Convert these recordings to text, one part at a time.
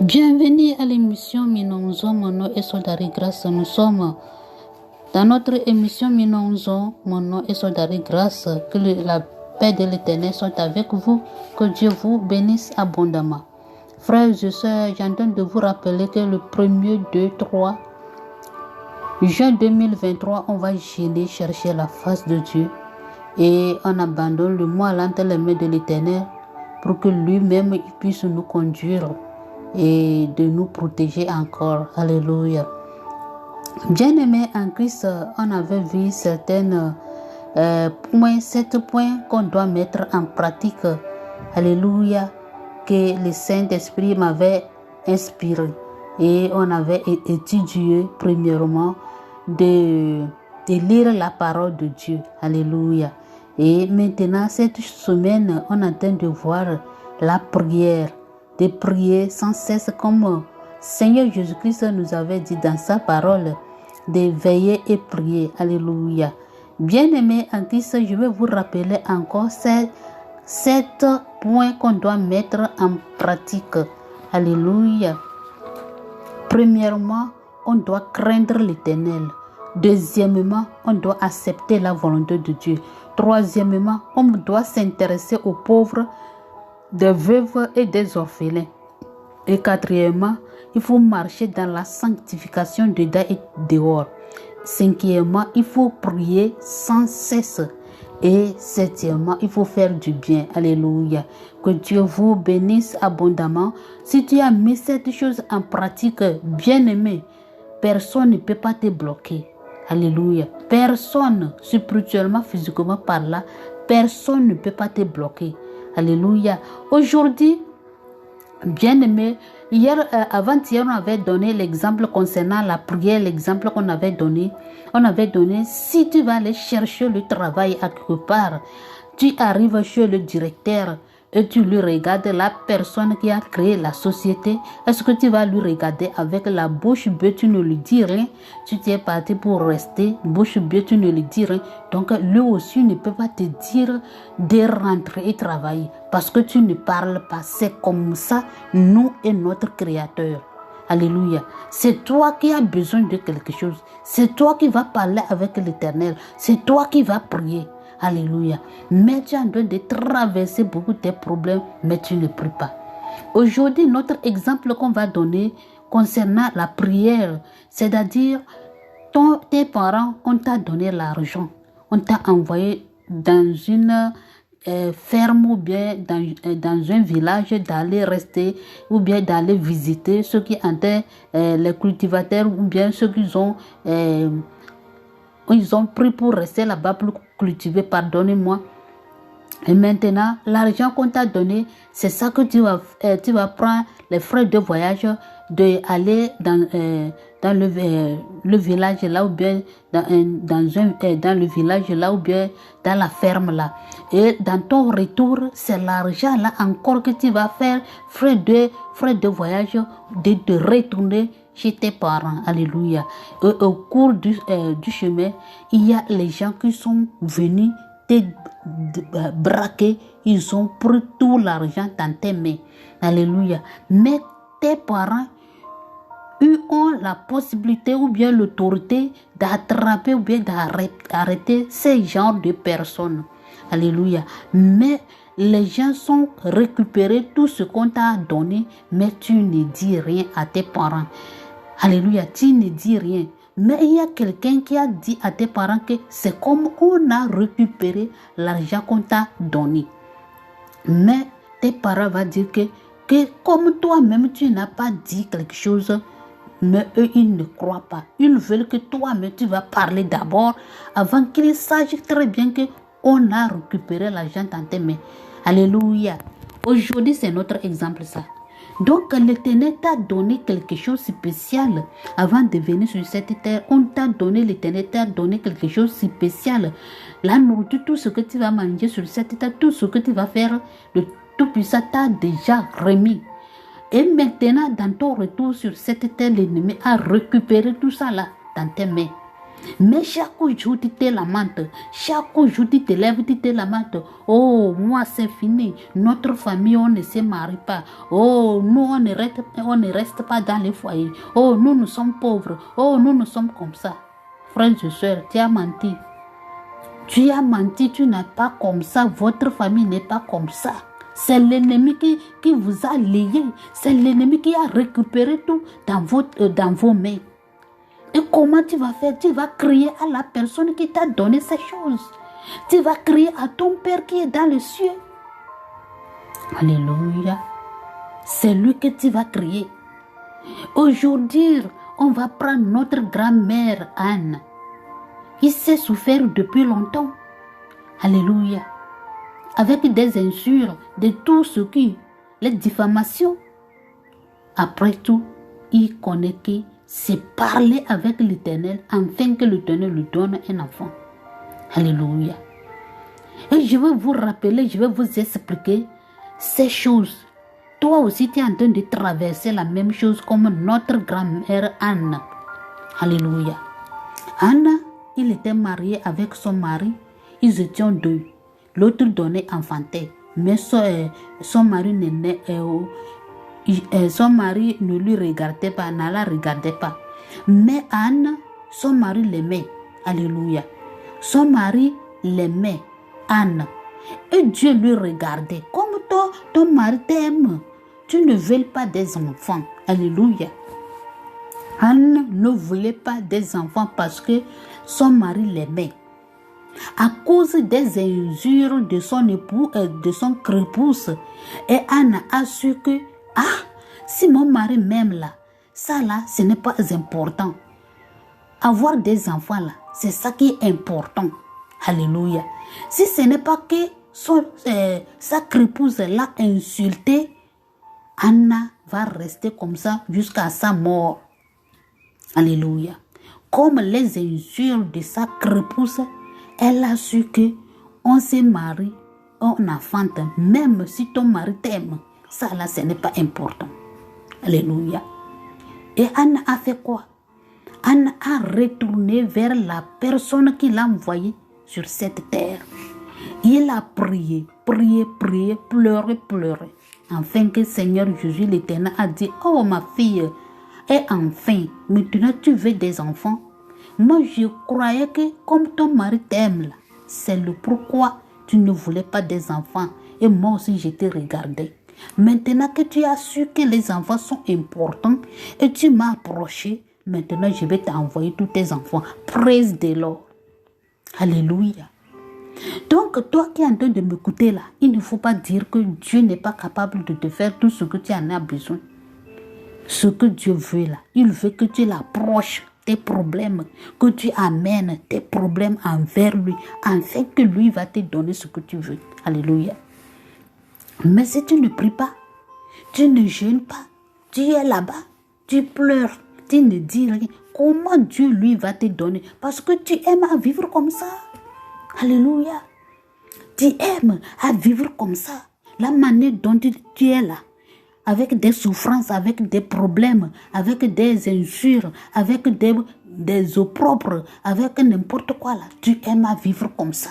Bienvenue à l'émission Minonzo, mon nom est Soldari Grâce. Nous sommes dans notre émission Minonzo, mon nom est Soldari Grâce. Que la paix de l'Éternel soit avec vous, que Dieu vous bénisse abondamment. Frères et sœurs, j'entends de vous rappeler que le 1er, 2, 3 juin 2023, on va gêner, chercher la face de Dieu et on abandonne le mois entre les mains de l'Éternel pour que lui-même il puisse nous conduire et de nous protéger encore. Alléluia. Bien-aimés en Christ, on avait vu certains points, 7 points qu'on doit mettre en pratique. Alléluia. Que le Saint-Esprit m'avait inspiré. Et on avait étudié premièrement de lire la parole de Dieu. Alléluia. Et maintenant, cette semaine, on est en train de voir la prière. De prier sans cesse comme Seigneur Jésus-Christ nous avait dit dans sa parole, de veiller et prier. Alléluia. Bien-aimés en Christ, je vais vous rappeler encore 7 points qu'on doit mettre en pratique. Alléluia. Premièrement, on doit craindre l'Éternel. Deuxièmement, on doit accepter la volonté de Dieu. Troisièmement, on doit s'intéresser aux pauvres, des veuves et des orphelins. Et quatrièmement, il faut marcher dans la sanctification dedans et dehors. Cinquièmement, il faut prier sans cesse. Et septièmement, il faut faire du bien. Alléluia. Que Dieu vous bénisse abondamment. Si tu as mis cette chose en pratique, bien-aimé, personne ne peut pas te bloquer. Alléluia. Personne, spirituellement, physiquement par là, personne ne peut pas te bloquer. Alléluia. Aujourd'hui, bien-aimé, avant-hier, on avait donné l'exemple concernant la prière, l'exemple qu'on avait donné. On avait donné, si tu vas aller chercher le travail à quelque part, tu arrives chez le directeur et tu lui regardes la personne qui a créé la société. Est-ce que tu vas lui regarder avec la bouche bée, tu ne lui dis rien? Tu t'es parti pour rester, bouche bée, tu ne lui dis rien. Donc lui aussi ne peut pas te dire de rentrer et travailler parce que tu ne parles pas. C'est comme ça, nous et notre Créateur. Alléluia. C'est toi qui as besoin de quelque chose. C'est toi qui vas parler avec l'Éternel. C'est toi qui vas prier. Alléluia. Mais tu es en train de traverser beaucoup de problèmes, mais tu ne pries pas. Aujourd'hui, notre exemple qu'on va donner concernant la prière, c'est-à-dire tes parents, on t'a donné l'argent. On t'a envoyé dans une ferme ou bien dans un village d'aller rester ou bien d'aller visiter ceux qui étaient les cultivateurs ou bien ceux qui ils ont pris pour rester là-bas pour cultiver, pardonnez-moi. Et maintenant, l'argent qu'on t'a donné, c'est ça que tu vas prendre les frais de voyage, d'aller dans le village là ou bien dans le village là ou bien dans la ferme là. Et dans ton retour, c'est l'argent là encore que tu vas faire, frais de voyage, de retourner chez tes parents. Alléluia. Et au cours du chemin, il y a les gens qui sont venus te braquer, ils ont pris tout l'argent dans tes mains. Alléluia. Mais tes parents, eux ont la possibilité ou bien l'autorité d'attraper ou bien d'arrêter ces genres de personnes. Alléluia. Mais les gens sont récupérés tout ce qu'on t'a donné, mais tu ne dis rien à tes parents. Alléluia, tu ne dis rien. Mais il y a quelqu'un qui a dit à tes parents que c'est comme on a récupéré l'argent qu'on t'a donné. Mais tes parents vont dire que comme toi-même tu n'as pas dit quelque chose, mais eux ils ne croient pas. Ils veulent que toi-même tu vas parler d'abord avant qu'ils sachent très bien que on a récupéré l'argent dans tes mains. Alléluia. Aujourd'hui c'est notre exemple ça. Donc l'Éternel t'a donné quelque chose de spécial avant de venir sur cette terre. On t'a donné, l'Éternel t'a donné quelque chose de spécial. La nourriture, tout ce que tu vas manger sur cette terre, tout ce que tu vas faire, le Tout-Puissant t'a déjà remis. Et maintenant, dans ton retour sur cette terre, l'ennemi a récupéré tout ça là dans tes mains. Mais chaque jour, tu te lamentes. Chaque jour, tu te lèves, tu te lamentes. Oh, moi, c'est fini. Notre famille, on ne se marie pas. Oh, nous, on ne reste pas dans les foyers. Oh, nous sommes pauvres. Oh, nous sommes comme ça. Frères et sœurs, tu as menti. Tu as menti, tu n'es pas comme ça. Votre famille n'est pas comme ça. C'est l'ennemi qui vous a lié. C'est l'ennemi qui a récupéré tout dans vos mains. Et comment tu vas faire? Tu vas crier à la personne qui t'a donné ces choses. Tu vas crier à ton Père qui est dans les cieux. Alléluia. C'est lui que tu vas crier. Aujourd'hui, on va prendre notre grand-mère Anne. Il s'est souffert depuis longtemps. Alléluia. Avec des injures, de tout ce qui, les diffamations. Après tout, il connaît que c'est parler avec l'Éternel afin que l'Éternel lui donne un enfant. Alléluia. Et je vais vous rappeler, je vais vous expliquer ces choses. Toi aussi, tu es en train de traverser la même chose comme notre grand-mère Anne. Alléluia. Anne, il était marié avec son mari. Ils étaient deux. L'autre donnait enfanté. Mais son mari ne lui regardait pas, ne la regardait pas. Mais Anne, son mari l'aimait. Alléluia. Son mari l'aimait, Anne. Et Dieu lui regardait. Comme toi, ton mari t'aime. Tu ne veux pas des enfants. Alléluia. Anne ne voulait pas des enfants parce que son mari l'aimait. À cause des injures de son époux et de son crépouse. Et Anne a su que, si mon mari m'aime là, ça là, ce n'est pas important. Avoir des enfants là, c'est ça qui est important. Alléluia. Si ce n'est pas que sa crépouse l'a insulté, Anna va rester comme ça jusqu'à sa mort. Alléluia. Comme les injures de sa crépouse, elle a su que on se marie, on enfante, même si ton mari t'aime. Ça là, ce n'est pas important. Alléluia. Et Anne a fait quoi? Anne a retourné vers la personne qui l'a envoyé sur cette terre. Il a prié, pleuré. Enfin que Seigneur Jésus l'Éternel a dit, oh ma fille, et enfin, maintenant tu veux des enfants? Moi je croyais que comme ton mari t'aime là, c'est le pourquoi tu ne voulais pas des enfants. Et moi aussi je t'ai regardé. Maintenant que tu as su que les enfants sont importants et tu m'as approché, maintenant je vais t'envoyer tous tes enfants. Praise the Lord. Alléluia. Donc toi qui es en train de m'écouter là, il ne faut pas dire que Dieu n'est pas capable de te faire tout ce que tu en as besoin. Ce que Dieu veut là, il veut que tu l'approches, tes problèmes, que tu amènes tes problèmes envers lui, afin que lui va te donner ce que tu veux. Alléluia. Mais si tu ne pries pas, tu ne jeûnes pas, tu es là-bas, tu pleures, tu ne dis rien, comment Dieu lui va te donner? Parce que tu aimes à vivre comme ça. Alléluia. Tu aimes à vivre comme ça. La manière dont tu es là, avec des souffrances, avec des problèmes, avec des injures, avec des opprobles, avec n'importe quoi là. Tu aimes à vivre comme ça.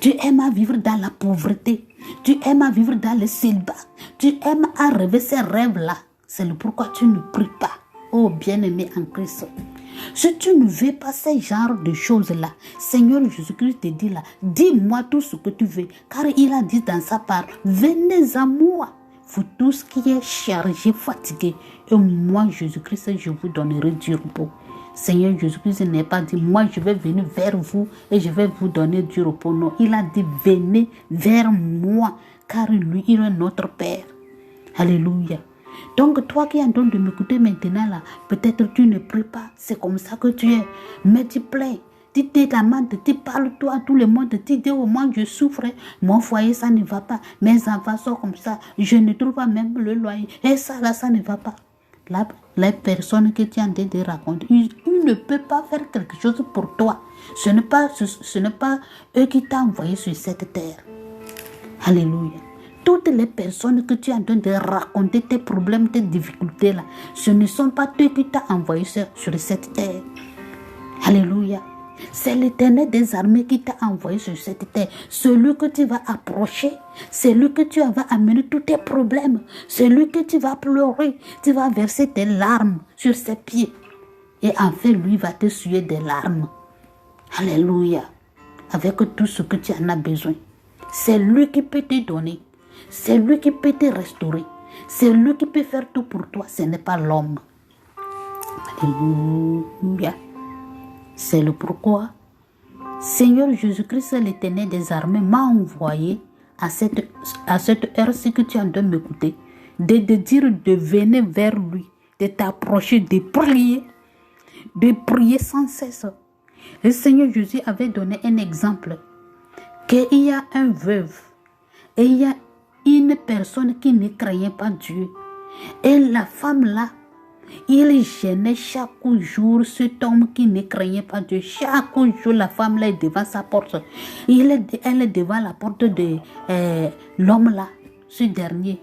Tu aimes à vivre dans la pauvreté. Tu aimes à vivre dans le célibat. Tu aimes à rêver ces rêves-là. C'est le pourquoi tu ne pries pas. Oh bien-aimé en Christ. Si tu ne veux pas ce genre de choses-là, Seigneur Jésus-Christ te dit là, dis-moi tout ce que tu veux. Car il a dit dans sa part, venez à moi, vous tous qui êtes chargés, fatigués. Et moi, Jésus-Christ, je vous donnerai du repos. Seigneur Jésus-Christ n'est pas dit, moi je vais venir vers vous et je vais vous donner du repos. Non, il a dit, venez vers moi, car lui, il est notre Père. Alléluia. Donc toi qui es en train de m'écouter maintenant là, peut-être tu ne pries pas, c'est comme ça que tu es. Mais tu plais, tu te lamentes, tu parles toi à tout le monde, tu dis au moins je souffre, mon foyer ça ne va pas, mes enfants sont comme ça, je ne trouve pas même le loyer, et ça là ça ne va pas. Là, les personnes que tu es en train de raconter, ils ne peuvent pas faire quelque chose pour toi. Ce n'est pas eux qui t'ont envoyé sur cette terre. Alléluia. Toutes les personnes que tu es en train de raconter tes problèmes, tes difficultés là, ce ne sont pas eux qui t'ont envoyé sur cette terre. Alléluia. C'est l'Éternel des armées qui t'a envoyé sur cette terre. Celui que tu vas approcher, c'est lui que tu vas amener tous tes problèmes. C'est lui que tu vas pleurer. Tu vas verser tes larmes sur ses pieds. Et enfin, lui va te suer des larmes. Alléluia. Avec tout ce que tu en as besoin. C'est lui qui peut te donner. C'est lui qui peut te restaurer. C'est lui qui peut faire tout pour toi. Ce n'est pas l'homme. Alléluia. C'est le pourquoi Seigneur Jésus-Christ, l'Éternel des armées, m'a envoyé à cette heure-ci que tu es en train de m'écouter, de dire de venir vers lui, de t'approcher, de prier sans cesse. Le Seigneur Jésus avait donné un exemple, qu'il y a un veuve et il y a une personne qui ne craignait pas Dieu. Et la femme là, il gênait chaque jour cet homme qui ne craignait pas Dieu. Chaque jour, la femme là est devant sa porte. Elle est devant la porte de l'homme là, ce dernier.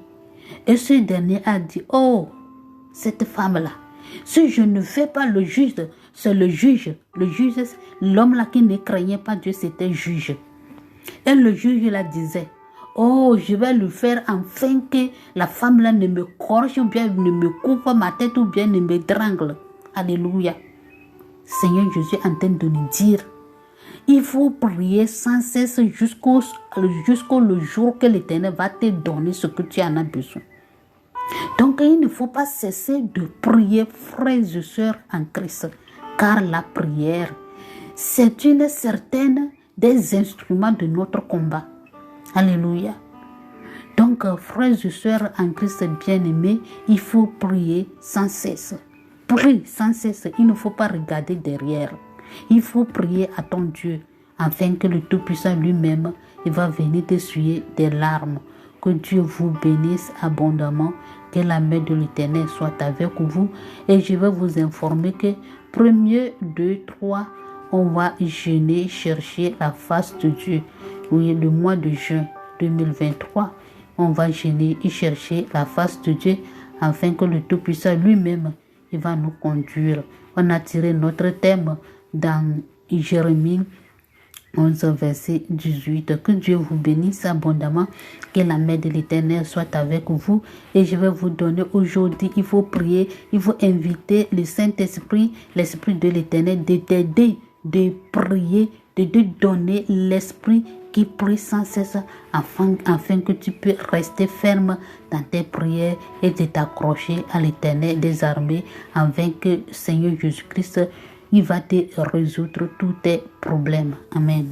Et ce dernier a dit, oh, cette femme là, si je ne fais pas le juge, c'est le juge. Le juge, l'homme là qui ne craignait pas Dieu, c'était juge. Et le juge là disait, oh, je vais le faire afin que la femme là ne me corche ou bien ne me coupe ma tête ou bien ne me drangle. Alléluia. Seigneur Jésus est en train de nous dire, il faut prier sans cesse jusqu'au jour que l'Éternel va te donner ce que tu en as besoin. Donc il ne faut pas cesser de prier, frères et sœurs en Christ, car la prière, c'est une certaine des instruments de notre combat. Alléluia. Donc, frères et sœurs en Christ bien-aimés, il faut prier sans cesse. Prie sans cesse. Il ne faut pas regarder derrière. Il faut prier à ton Dieu, afin que le Tout-Puissant lui-même, il va venir t'essuyer des larmes. Que Dieu vous bénisse abondamment. Que la main de l'Éternel soit avec vous. Et je vais vous informer que 1er, 2, 3, on va jeûner, chercher la face de Dieu. Oui, le mois de juin 2023, on va jeûner et chercher la face de Dieu afin que le Tout-Puissant lui-même, il va nous conduire. On a tiré notre thème dans Jérémie 11, verset 18. Que Dieu vous bénisse abondamment, que la main de l'Éternel soit avec vous. Et je vais vous donner aujourd'hui, il faut prier, il faut inviter le Saint-Esprit, l'Esprit de l'Éternel, de t'aider, de prier, de te donner l'Esprit qui prie sans cesse afin que tu puisses rester ferme dans tes prières et de t'accrocher à l'Éternel des armées afin que Seigneur Jésus-Christ, il va te résoudre tous tes problèmes. Amen.